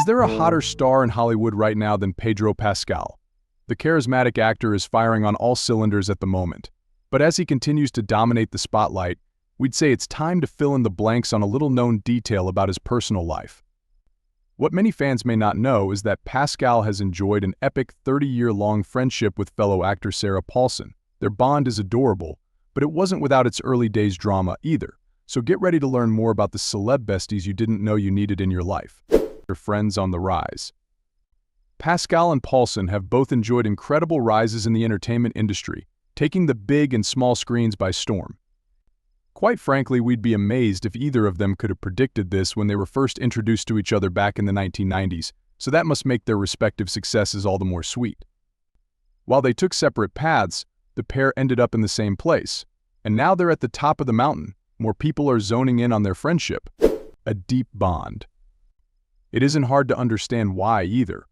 Is there a hotter star in Hollywood right now than Pedro Pascal? The charismatic actor is firing on all cylinders at the moment. But as he continues to dominate the spotlight, we'd say it's time to fill in the blanks on a little-known detail about his personal life. What many fans may not know is that Pascal has enjoyed an epic 30-year-long friendship with fellow actor Sarah Paulson. Their bond is adorable, but it wasn't without its early days drama either. So get ready to learn more about the celeb besties you didn't know you needed in your life. Their friends on the rise. Pascal and Paulson have both enjoyed incredible rises in the entertainment industry, taking the big and small screens by storm. Quite frankly, we'd be amazed if either of them could have predicted this when they were first introduced to each other back in the 1990s, so that must make their respective successes all the more sweet. While they took separate paths, the pair ended up in the same place, and now they're at the top of the mountain. More people are zoning in on their friendship. A deep bond. It isn't hard to understand why either.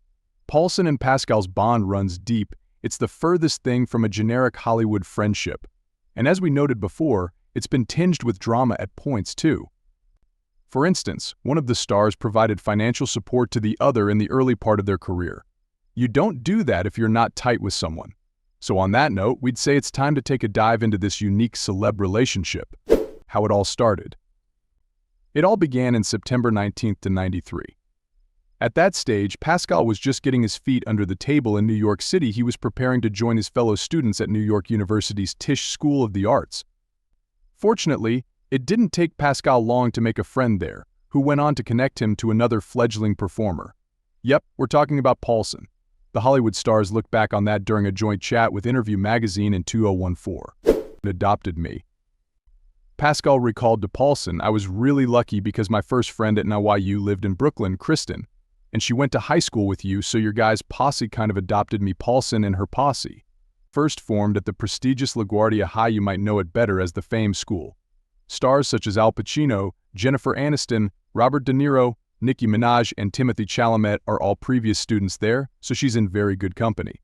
Paulson and Pascal's bond runs deep. It's the furthest thing from a generic Hollywood friendship. And as we noted before, it's been tinged with drama at points too. For instance, one of the stars provided financial support to the other in the early part of their career. You don't do that if you're not tight with someone. So on that note, we'd say it's time to take a dive into this unique celeb relationship. How it all started. It all began in September 19th to 93. At that stage, Pascal was just getting his feet under the table in New York City. He was preparing to join his fellow students at New York University's Tisch School of the Arts. Fortunately, it didn't take Pascal long to make a friend there, who went on to connect him to another fledgling performer. Yep, we're talking about Paulson. The Hollywood stars looked back on that during a joint chat with Interview magazine in 2014. It adopted me. Pascal recalled to Paulson, "I was really lucky because my first friend at NYU lived in Brooklyn, Kristen, and she went to high school with you, so your guys' posse kind of adopted me." Paulson and her posse first formed at the prestigious LaGuardia High, you might know it better as the Fame School. Stars such as Al Pacino, Jennifer Aniston, Robert De Niro, Nicki Minaj, and Timothée Chalamet are all previous students there, so she's in very good company.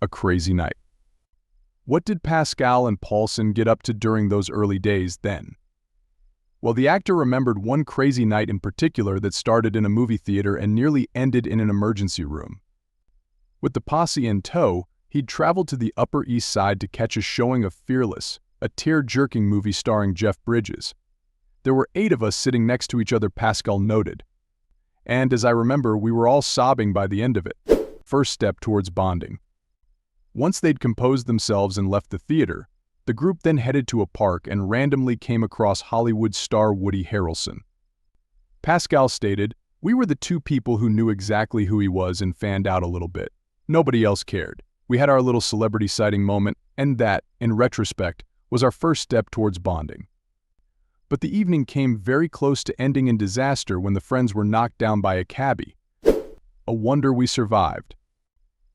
A crazy night. What did Pascal and Paulson get up to during those early days then? Well, the actor remembered one crazy night in particular that started in a movie theater and nearly ended in an emergency room. With the posse in tow, he'd traveled to the Upper East Side to catch a showing of Fearless, a tear-jerking movie starring Jeff Bridges. There were 8 of us sitting next to each other, Pascal noted. And as I remember, we were all sobbing by the end of it. First step towards bonding. Once they'd composed themselves and left the theater, the group then headed to a park and randomly came across Hollywood star Woody Harrelson. Pascal stated, "We were the 2 people who knew exactly who he was and fanned out a little bit. Nobody else cared. We had our little celebrity sighting moment, and that, in retrospect, was our first step towards bonding." But the evening came very close to ending in disaster when the friends were knocked down by a cabbie. A wonder we survived.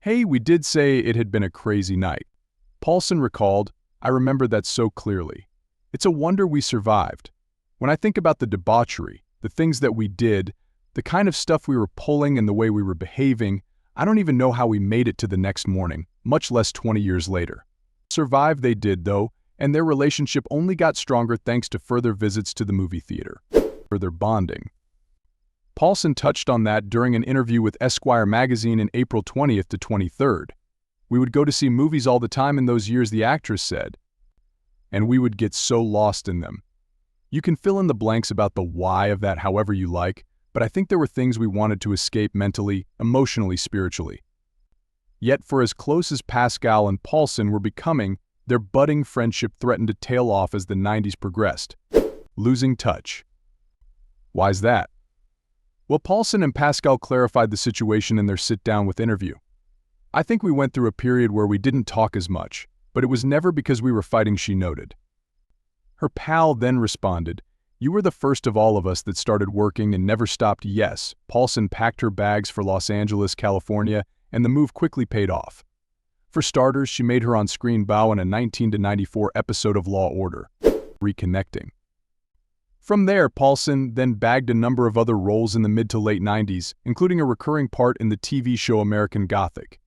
Hey, we did say it had been a crazy night. Paulson recalled, "I remember that so clearly. It's a wonder we survived. When I think about the debauchery, the things that we did, the kind of stuff we were pulling and the way we were behaving, I don't even know how we made it to the next morning, much less 20 years later." Survive they did, though, and their relationship only got stronger thanks to further visits to the movie theater. Further bonding. Paulson touched on that during an interview with Esquire magazine in April 20th to 23rd. "We would go to see movies all the time in those years," the actress said. "And we would get so lost in them." You can fill in the blanks about the why of that however you like, but I think there were things we wanted to escape mentally, emotionally, spiritually. Yet for as close as Pascal and Paulson were becoming, their budding friendship threatened to tail off as the 90s progressed. Losing touch. Why's that? Well, Paulson and Pascal clarified the situation in their sit-down with Interview. "I think we went through a period where we didn't talk as much, but it was never because we were fighting," she noted. Her pal then responded, "You were the first of all of us that started working and never stopped." Yes, Paulson packed her bags for Los Angeles, California, and the move quickly paid off. For starters, she made her on-screen bow in a 1994 episode of Law Order, Reconnecting. From there, Paulson then bagged a number of other roles in the mid to late 90s, including a recurring part in the TV show American Gothic.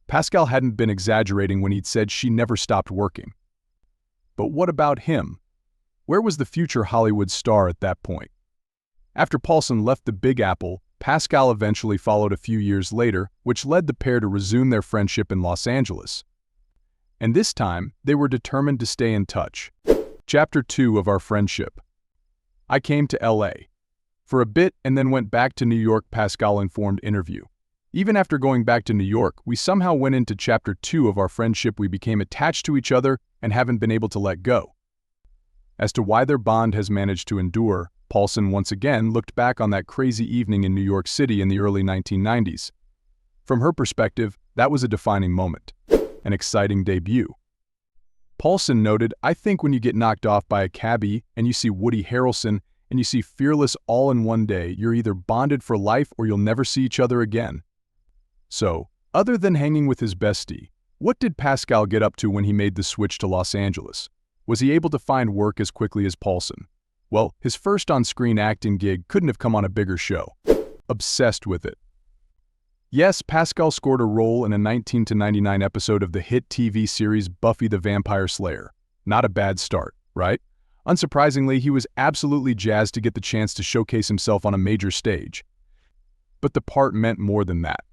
Pascal hadn't been exaggerating when he'd said she never stopped working. But what about him? Where was the future Hollywood star at that point? After Paulson left the Big Apple, Pascal eventually followed a few years later, which led the pair to resume their friendship in Los Angeles. And this time, they were determined to stay in touch. Chapter 2 of our friendship. I came to LA for a bit and then went back to New York. Pascal informed interview. Even after going back to New York, we somehow went into Chapter 2 of our friendship. We became attached to each other and haven't been able to let go. As to why their bond has managed to endure, Paulson once again looked back on that crazy evening in New York City in the early 1990s. From her perspective, that was a defining moment, an exciting debut. Paulson noted, "I think when you get knocked off by a cabbie and you see Woody Harrelson and you see Fearless all in one day, you're either bonded for life or you'll never see each other again." So, other than hanging with his bestie, what did Pascal get up to when he made the switch to Los Angeles? Was he able to find work as quickly as Paulson? Well, his first on-screen acting gig couldn't have come on a bigger show. Obsessed with it. Yes, Pascal scored a role in a 1999 episode of the hit TV series Buffy the Vampire Slayer. Not a bad start, right? Unsurprisingly, he was absolutely jazzed to get the chance to showcase himself on a major stage. But the part meant more than that.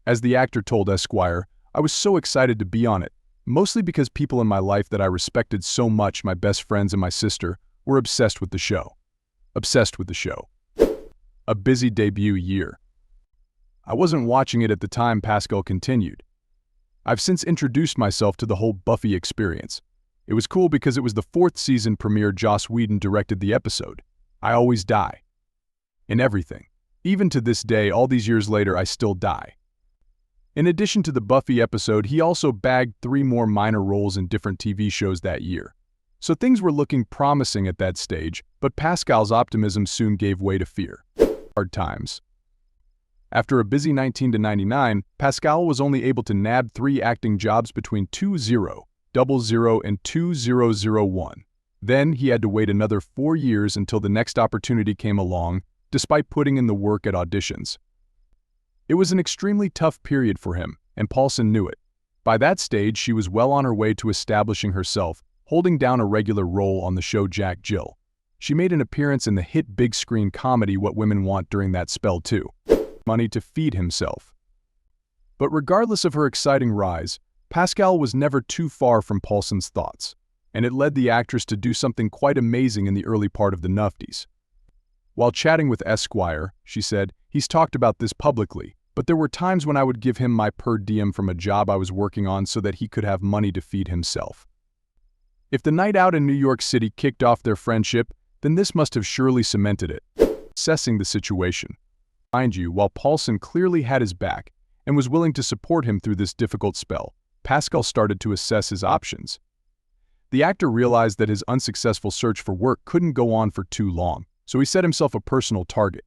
As the actor told Esquire, "I was so excited to be on it, mostly because people in my life that I respected so much, my best friends and my sister, were obsessed with the show." Obsessed with the show. A busy debut year. I wasn't watching it at the time, Pascal continued. "I've since introduced myself to the whole Buffy experience. It was cool because it was the 4th season premiere. Joss Whedon directed the episode. I always die. In everything. Even to this day, all these years later, I still die." In addition to the Buffy episode, he also bagged 3 more minor roles in different TV shows that year. So things were looking promising at that stage, but Pascal's optimism soon gave way to fear. Hard times. After a busy 1999, Pascal was only able to nab 3 acting jobs between 2000 and 2001. Then he had to wait another 4 years until the next opportunity came along, despite putting in the work at auditions. It was an extremely tough period for him, and Paulson knew it. By that stage, she was well on her way to establishing herself, holding down a regular role on the show Jack Jill. She made an appearance in the hit big-screen comedy What Women Want during that spell too. Money to feed himself. But regardless of her exciting rise, Pascal was never too far from Paulson's thoughts, and it led the actress to do something quite amazing in the early part of the 90s. While chatting with Esquire, she said, "He's talked about this publicly, but there were times when I would give him my per diem from a job I was working on so that he could have money to feed himself." If the night out in New York City kicked off their friendship, then this must have surely cemented it. Assessing the situation. Mind you, while Paulson clearly had his back and was willing to support him through this difficult spell, Pascal started to assess his options. The actor realized that his unsuccessful search for work couldn't go on for too long, so he set himself a personal target.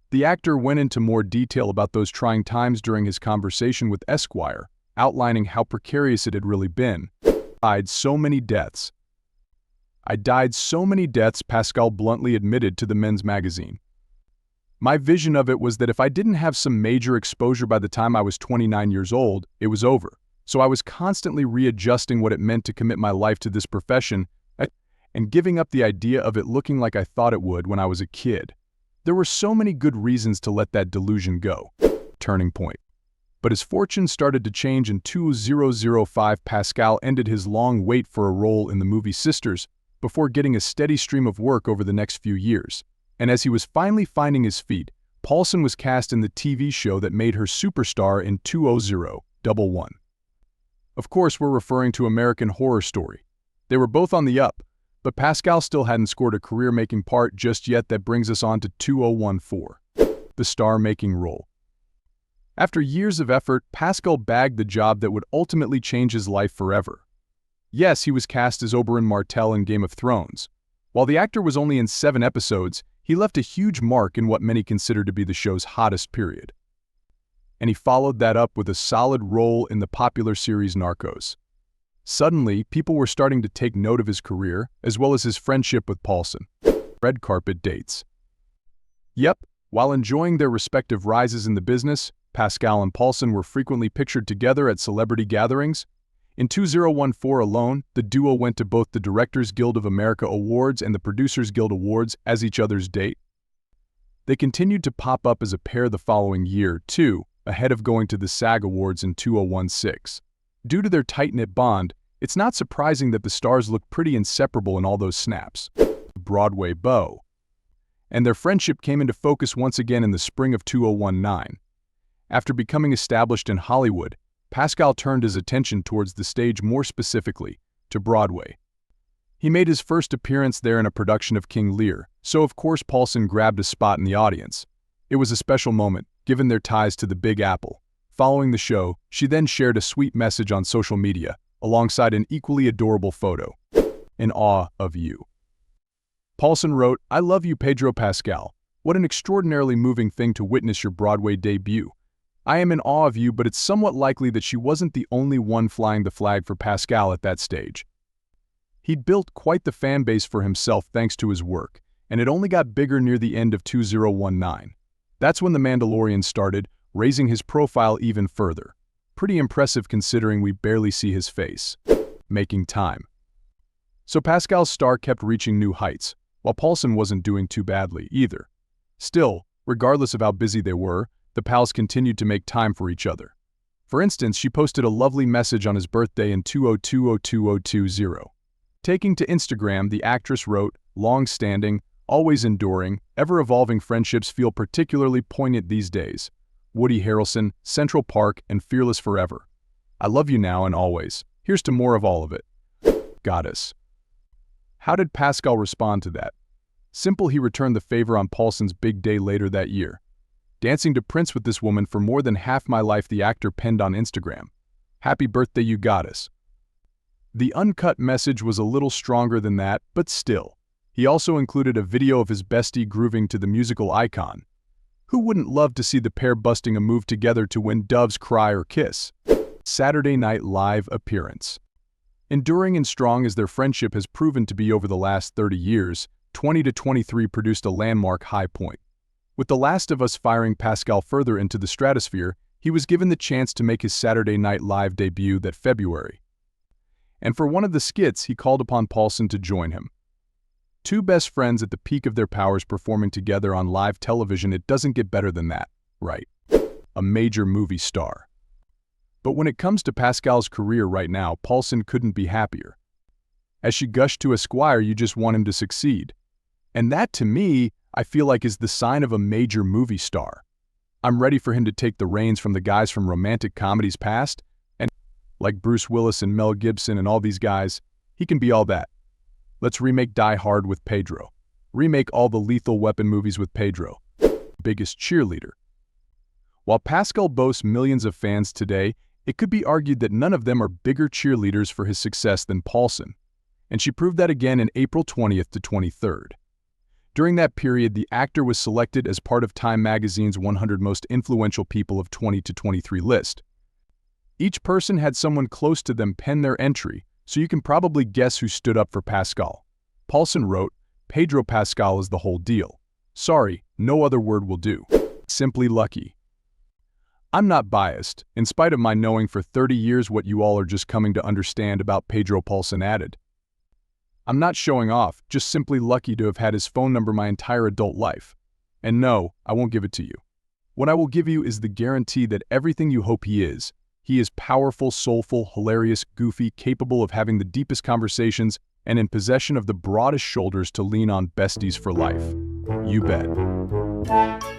The actor went into more detail about those trying times during his conversation with Esquire, outlining how precarious it had really been. I died so many deaths, Pascal bluntly admitted to the Men's Magazine. "My vision of it was that if I didn't have some major exposure by the time I was 29 years old, it was over. So I was constantly readjusting what it meant to commit my life to this profession and giving up the idea of it looking like I thought it would when I was a kid. There were so many good reasons to let that delusion go." Turning point. But as fortune started to change in 2005, Pascal ended his long wait for a role in the movie Sisters before getting a steady stream of work over the next few years. And as he was finally finding his feet, Paulson was cast in the TV show that made her superstar in 2011. Of course, we're referring to American Horror Story. They were both on the up, but Pascal still hadn't scored a career-making part just yet. That brings us on to 2014, the star-making role. After years of effort, Pascal bagged the job that would ultimately change his life forever. Yes, he was cast as Oberyn Martell in Game of Thrones. While the actor was only in 7 episodes, he left a huge mark in what many consider to be the show's hottest period. And he followed that up with a solid role in the popular series Narcos. Suddenly, people were starting to take note of his career, as well as his friendship with Paulson. Red carpet dates. Yep, while enjoying their respective rises in the business, Pascal and Paulson were frequently pictured together at celebrity gatherings. In 2014 alone, the duo went to both the Directors Guild of America Awards and the Producers Guild Awards as each other's date. They continued to pop up as a pair the following year, too, ahead of going to the SAG Awards in 2016. Due to their tight-knit bond, it's not surprising that the stars looked pretty inseparable in all those snaps. Broadway beau. And their friendship came into focus once again in the spring of 2019. After becoming established in Hollywood, Pascal turned his attention towards the stage, more specifically, to Broadway. He made his first appearance there in a production of King Lear, so of course Paulson grabbed a spot in the audience. It was a special moment, given their ties to the Big Apple. Following the show, she then shared a sweet message on social media, alongside an equally adorable photo. In awe of you. Paulson wrote, "I love you, Pedro Pascal. What an extraordinarily moving thing to witness your Broadway debut. I am in awe of you, but it's somewhat likely that she wasn't the only one flying the flag for Pascal at that stage. He'd built quite the fan base for himself thanks to his work, and it only got bigger near the end of 2019. That's when The Mandalorian started, raising his profile even further. Pretty impressive considering we barely see his face. Making time." So Pascal's star kept reaching new heights, while Paulson wasn't doing too badly either. Still, regardless of how busy they were, the pals continued to make time for each other. For instance, she posted a lovely message on his birthday in 20202020. Taking to Instagram, the actress wrote, "Long-standing, always enduring, ever-evolving friendships feel particularly poignant these days. Woody Harrelson, Central Park, and Fearless Forever. I love you now and always. Here's to more of all of it. Goddess." How did Pascal respond to that? Simple, he returned the favor on Paulson's big day later that year. "Dancing to Prince with this woman for more than half my life," the actor penned on Instagram. "Happy birthday, you goddess." The uncut message was a little stronger than that, but still. He also included a video of his bestie grooving to the musical icon. Who wouldn't love to see the pair busting a move together to When Doves Cry or Kiss? Saturday Night Live appearance. Enduring and strong as their friendship has proven to be over the last 30 years, 20 to 23 produced a landmark high point. With The Last of Us firing Pascal further into the stratosphere, he was given the chance to make his Saturday Night Live debut that February. And for one of the skits, he called upon Paulson to join him. Two best friends at the peak of their powers performing together on live television, it doesn't get better than that, right? A major movie star. But when it comes to Pascal's career right now, Paulson couldn't be happier. As she gushed to Esquire, you just want him to succeed. And that, to me, I feel like is the sign of a major movie star. I'm ready for him to take the reins from the guys from romantic comedies past, and like Bruce Willis and Mel Gibson and all these guys, he can be all that. Let's remake Die Hard with Pedro. Remake all the Lethal Weapon movies with Pedro. Biggest cheerleader. While Pascal boasts millions of fans today, it could be argued that none of them are bigger cheerleaders for his success than Paulson. And she proved that again in April 20th to 23rd. During that period, the actor was selected as part of Time magazine's 100 Most Influential People of 20 to 23 list. Each person had someone close to them pen their entry, so you can probably guess who stood up for Pascal. Paulson wrote, "Pedro Pascal is the whole deal. Sorry, no other word will do. Simply lucky." I'm not biased, in spite of my knowing for 30 years what you all are just coming to understand about Pedro. Paulson added. "I'm not showing off, just simply lucky to have had his phone number my entire adult life. And no, I won't give it to you. What I will give you is the guarantee that everything you hope he is powerful, soulful, hilarious, goofy, capable of having the deepest conversations, and in possession of the broadest shoulders to lean on besties for life. You bet."